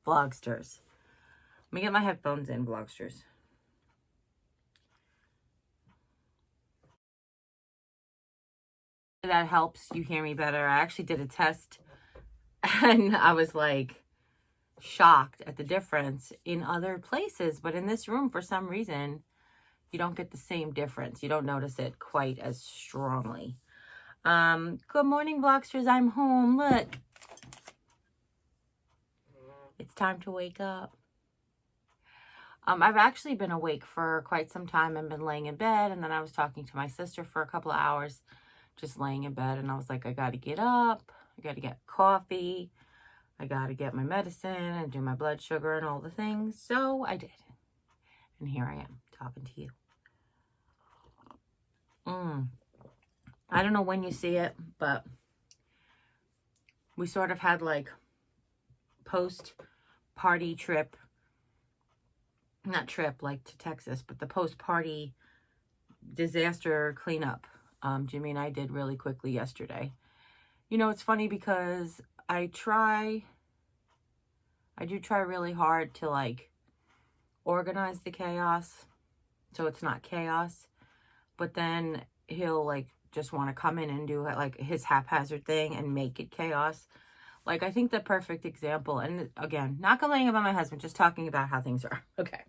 Vlogsters. Let me get my headphones in, Vlogsters. That helps you hear me better. I actually did a test and I was like shocked at the difference in other places, but in this room, for some reason, you don't get the same difference. You don't notice it quite as strongly. Good morning, Vlogsters. I'm home. Look. It's time to wake up. I've actually been awake for quite some time and been laying in bed, and then I was talking to my sister for a couple of hours, just laying in bed, and I was like, I got to get up. I got to get coffee. I got to get my medicine and do my blood sugar and all the things. So I did. And here I am talking to you. I don't know when you see it, but we sort of had like post-party trip. Not trip like to Texas, but the post-party disaster cleanup. Jimmy and I did really quickly yesterday. You know, it's funny because I do try really hard to like organize the chaos so it's not chaos, but then he'll like just want to come in and do like his haphazard thing and make it chaos. Like, I think the perfect example, and again, not complaining about my husband, just talking about how things are. Okay.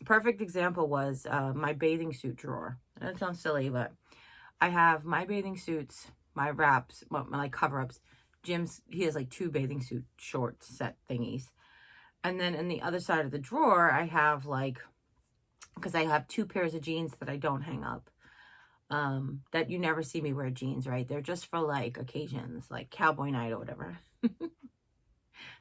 Perfect example was my bathing suit drawer. And it sounds silly, but I have my bathing suits, my wraps, my like cover-ups. Jim's, he has like 2 bathing suit short set thingies. And then in the other side of the drawer, I have like, because I have 2 pairs of jeans that I don't hang up. That you never see me wear jeans, right? They're just for like occasions, like cowboy night or whatever.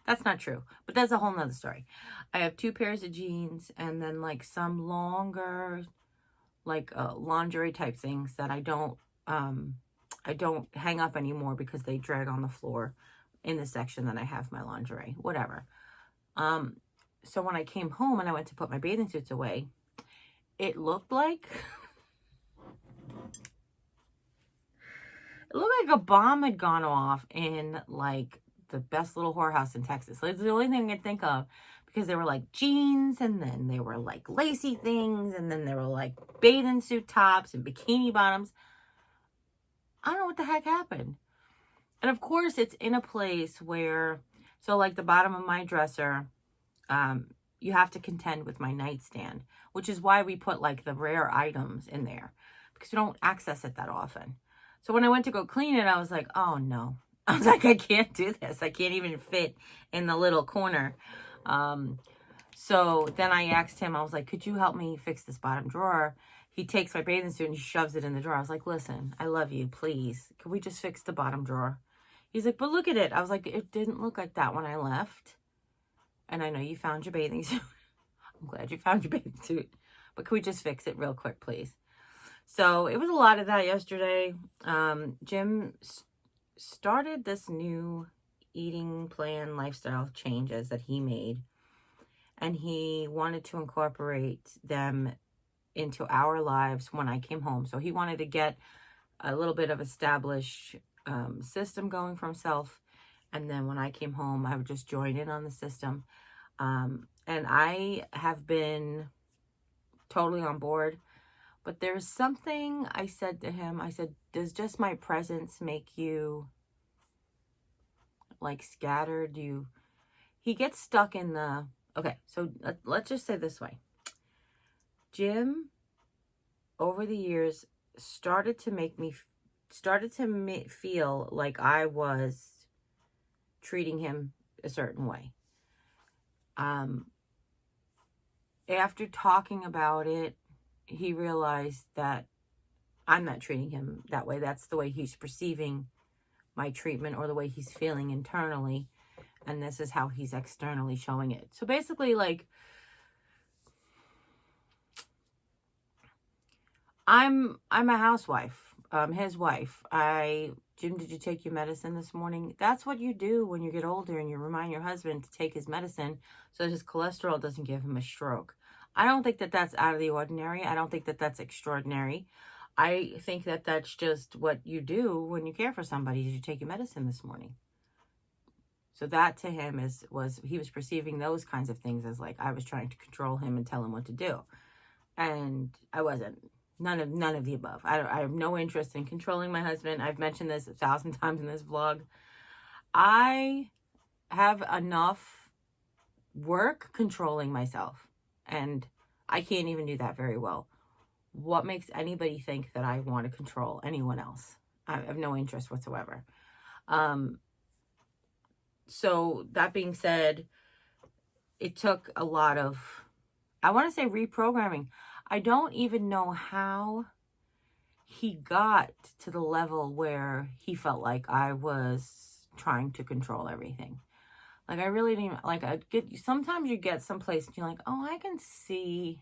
That's not true, but that's a whole nother story. I have 2 pairs of jeans and then like some longer, like lingerie type things that I don't hang up anymore because they drag on the floor in the section that I have my lingerie, whatever. So when I came home and I went to put my bathing suits away, it looked like a bomb had gone off in like the best little whorehouse in Texas. Like, it's the only thing I could think of, because there were like jeans, and then there were like lacy things, and then there were like bathing suit tops and bikini bottoms. I don't know what the heck happened. And of course, it's in a place where, so like the bottom of my dresser, you have to contend with my nightstand, which is why we put like the rare items in there, because we don't access it that often. So when I went to go clean it, I was like, oh no. I was like, I can't do this. I can't even fit in the little corner. So then I asked him, I was like, could you help me fix this bottom drawer? He takes my bathing suit and he shoves it in the drawer. I was like, listen, I love you. Please, can we just fix the bottom drawer? He's like, but look at it. I was like, it didn't look like that when I left. And I know you found your bathing suit. I'm glad you found your bathing suit. But can we just fix it real quick, please? So it was a lot of that yesterday. Jim started this new eating plan, lifestyle changes that he made. And he wanted to incorporate them into our lives when I came home. So he wanted to get a little bit of established system going for himself. And then when I came home, I would just join in on the system. And I have been totally on board. But there's something I said to him. I said, does just my presence make you like scattered? He gets stuck in the, okay, so let's just say this way. Jim, over the years, started to feel like I was treating him a certain way. After talking about it, he realized that I'm not treating him that way. That's the way he's perceiving my treatment, or the way he's feeling internally. And this is how he's externally showing it. So basically, like, I'm a housewife, his wife. Jim, did you take your medicine this morning? That's what you do when you get older, and you remind your husband to take his medicine so that his cholesterol doesn't give him a stroke. I don't think that that's out of the ordinary. I don't think that that's extraordinary. I think that that's just what you do when you care for somebody. Did you take your medicine this morning? So that to him he was perceiving those kinds of things as like I was trying to control him and tell him what to do. And I wasn't. None of the above. I have no interest in controlling my husband. I've mentioned this 1,000 times in this vlog. I have enough work controlling myself, and I can't even do that very well. What makes anybody think that I want to control anyone else? I have no interest whatsoever. So that being said, it took a lot of, I want to say, reprogramming. I don't even know how he got to the level where he felt like I was trying to control everything. Like, I really didn't, like, sometimes you get someplace and you're like, oh, I can see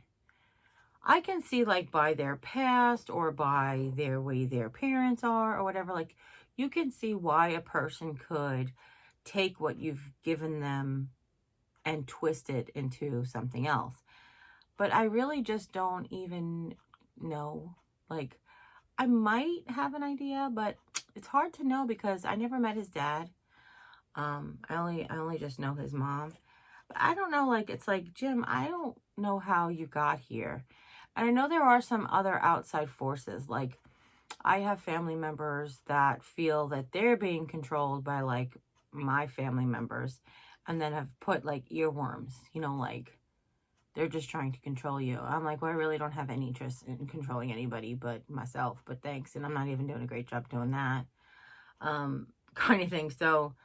like by their past or by their way their parents are or whatever, like you can see why a person could take what you've given them and twist it into something else. But I really just don't even know. Like, I might have an idea, but it's hard to know because I never met his dad. I only just know his mom. But I don't know, like, it's like, Jim, I don't know how you got here. And I know there are some other outside forces. Like, I have family members that feel that they're being controlled by, like, my family members, and then have put, like, earworms, you know, like, they're just trying to control you. I'm like, well, I really don't have any interest in controlling anybody but myself, but thanks. And I'm not even doing a great job doing that, kind of thing. So,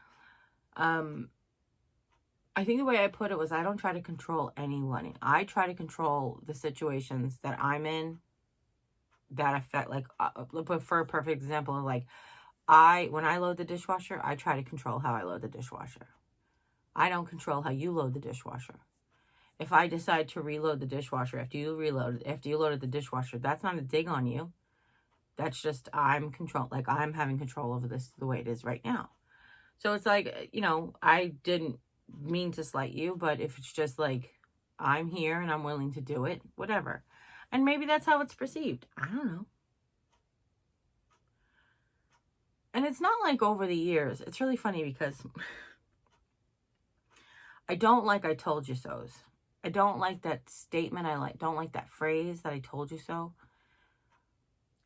I think the way I put it was I don't try to control anyone. I try to control the situations that I'm in that affect, like, for a perfect example, like, when I load the dishwasher, I try to control how I load the dishwasher. I don't control how you load the dishwasher. If I decide to reload the dishwasher after you loaded the dishwasher, that's not a dig on you. That's just I'm having control over this the way it is right now. So it's like, you know, I didn't mean to slight you, but if it's just like I'm here and I'm willing to do it, whatever. And maybe that's how it's perceived. I don't know. And it's not like over the years. It's really funny because I don't like I told you so's. I don't like that statement. Don't like that phrase that I told you so.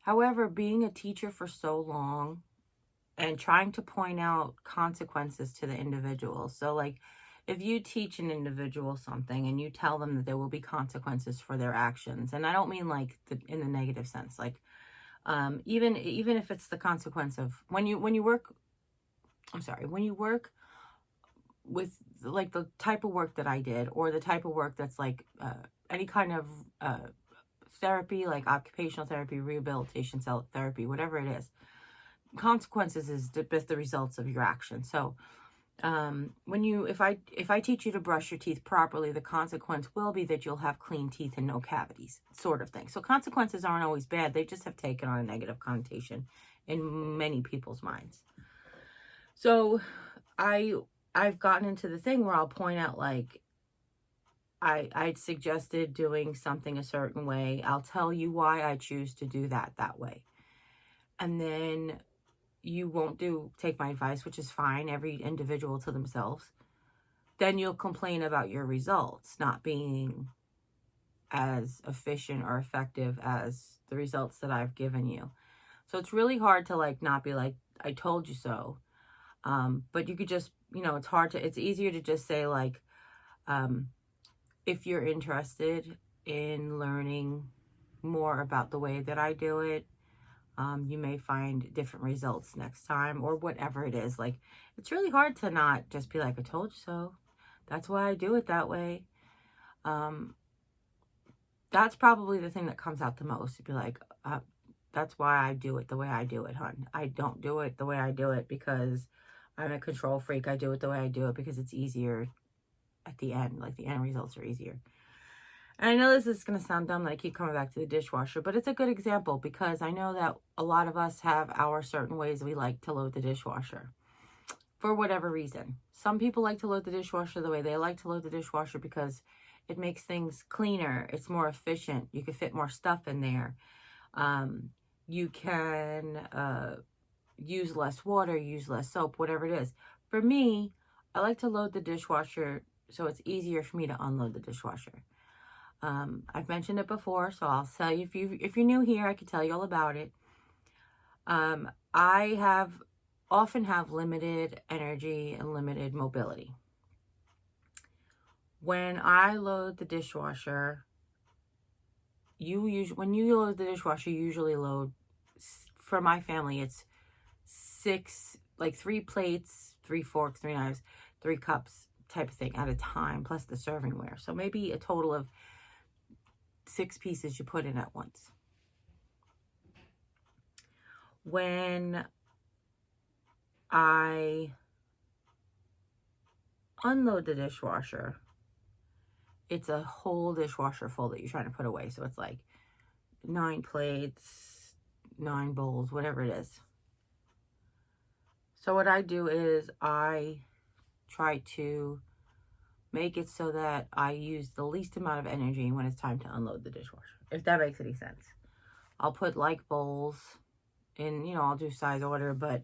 However, being a teacher for so long and trying to point out consequences to the individual. So, like, if you teach an individual something and you tell them that there will be consequences for their actions, and I don't mean like in the negative sense, like even if it's the consequence of when you work with like the type of work that I did, or the type of work that's like any kind of therapy, like occupational therapy, rehabilitation, therapy, whatever it is. Consequences is the results of your action. So if I teach you to brush your teeth properly, the consequence will be that you'll have clean teeth and no cavities, sort of thing. So consequences aren't always bad. They just have taken on a negative connotation in many people's minds. So I've gotten into the thing where I'll point out, like, I suggested doing something a certain way. I'll tell you why I choose to do that way. And then you won't take my advice, which is fine, every individual to themselves. Then you'll complain about your results not being as efficient or effective as the results that I've given you. So it's really hard to, like, not be like, I told you so. But you could just, you know, it's easier to just say, like, if you're interested in learning more about the way that I do it, you may find different results next time, or whatever it is. Like, it's really hard to not just be like, I told you so. That's why I do it that way. That's probably the thing that comes out the most. To be like, that's why I do it the way I do it, hon. I don't do it the way I do it because I'm a control freak. I do it the way I do it because it's easier at the end. Like, the end results are easier. And I know this is going to sound dumb that I keep coming back to the dishwasher, but it's a good example because I know that a lot of us have our certain ways we like to load the dishwasher for whatever reason. Some people like to load the dishwasher the way they like to load the dishwasher because it makes things cleaner. It's more efficient. You can fit more stuff in there. You can use less water, use less soap, whatever it is. For me, I like to load the dishwasher so it's easier for me to unload the dishwasher. I've mentioned it before, so I'll tell you, if you're new here, I can tell you all about it. I often have limited energy and limited mobility. When I load the dishwasher, when you load the dishwasher, you usually load, for my family, it's 6, like 3 plates, 3 forks, 3 knives, 3 cups type of thing at a time, plus the servingware. So maybe a total of 6 pieces you put in at once. When I unload the dishwasher, it's a whole dishwasher full that you're trying to put away. So it's like 9 plates, 9 bowls, whatever it is. So what I do is I try to make it so that I use the least amount of energy when it's time to unload the dishwasher, if that makes any sense. I'll put like bowls in, I'll do size order, but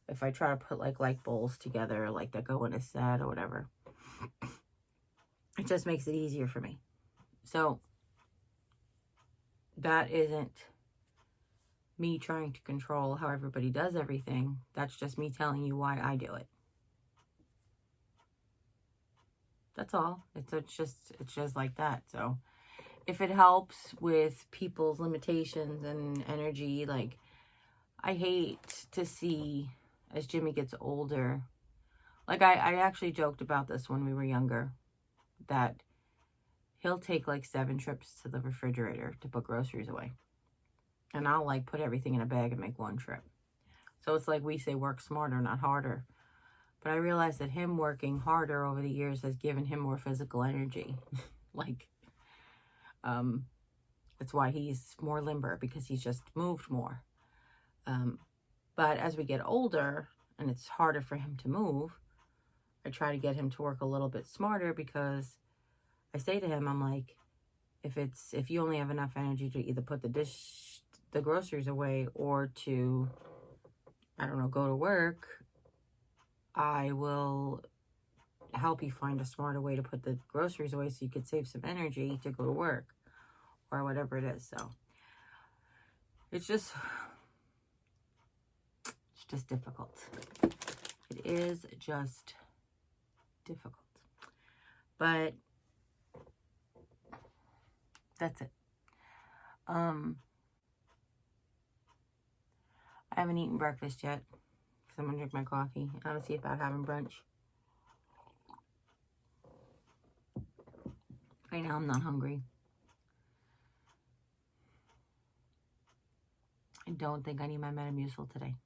if I try to put like bowls together, like that go in a set or whatever, it just makes it easier for me. So that isn't me trying to control how everybody does everything. That's just me telling you why I do it. That's all. It's just like that. So if it helps with people's limitations and energy, like, I hate to see as Jimmy gets older, like I actually joked about this when we were younger, that he'll take like 7 trips to the refrigerator to put groceries away. And I'll like put everything in a bag and make 1 trip. So it's like we say work smarter, not harder. But I realized that him working harder over the years has given him more physical energy. That's why he's more limber, because he's just moved more. But as we get older and it's harder for him to move, I try to get him to work a little bit smarter, because I say to him, I'm like, if you only have enough energy to either put the groceries away or to, I don't know, go to work, I will help you find a smarter way to put the groceries away so you could save some energy to go to work or whatever it is. So it's just difficult. It is just difficult. But that's it. I haven't eaten breakfast yet because I'm gonna drink my coffee. I'm gonna see about having brunch. Right now I'm not hungry. I don't think I need my Metamucil today.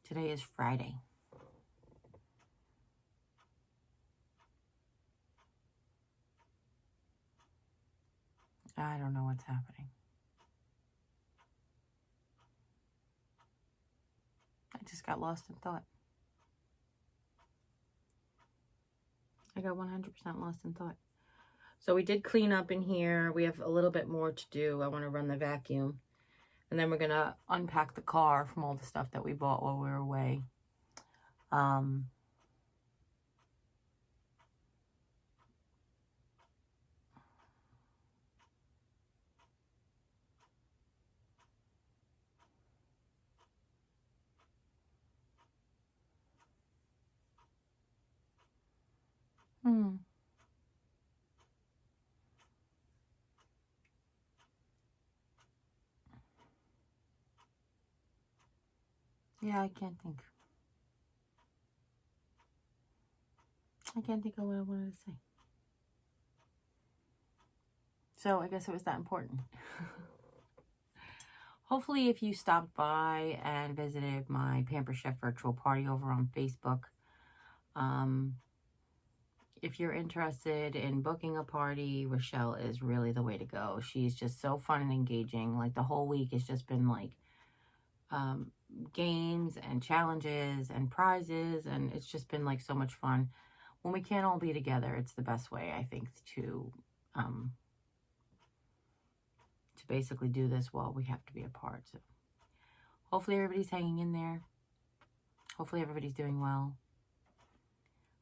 Today is Friday. I don't know what's happening. I just got lost in thought. I got 100% lost in thought. So we did clean up in here. We have a little bit more to do. I want to run the vacuum. And then we're going to unpack the car from all the stuff that we bought while we were away. Yeah, I can't think. I can't think of what I wanted to say. So I guess it was that important. Hopefully, if you stopped by and visited my Pamper Chef virtual party over on Facebook, if you're interested in booking a party, Rochelle is really the way to go. She's just so fun and engaging. Like, the whole week has just been like games and challenges and prizes, and it's just been like so much fun. When we can't all be together, it's the best way, I think, to basically do this while we have to be apart. So hopefully everybody's hanging in there. Hopefully everybody's doing well.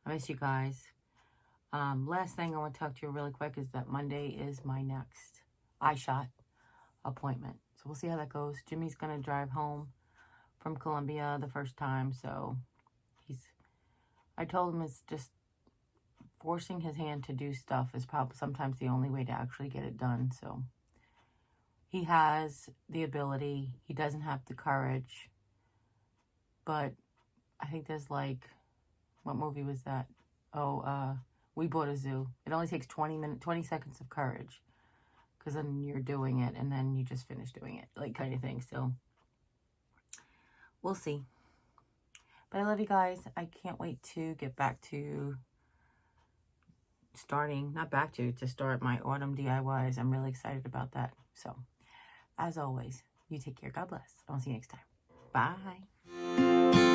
I miss you guys. Last thing I want to talk to you really quick is that Monday is my next eye shot appointment. So we'll see how that goes. Jimmy's going to drive home from Columbia the first time. So I told him it's just forcing his hand to do stuff is probably sometimes the only way to actually get it done. So he has the ability. He doesn't have the courage. But I think there's like, what movie was that? Oh, We Bought a Zoo. It only takes 20 seconds of courage. Because then you're doing it and then you just finish doing it. Like kind of thing. So we'll see. But I love you guys. I can't wait to get back to to start my autumn DIYs. I'm really excited about that. So, as always, you take care. God bless. I'll see you next time. Bye.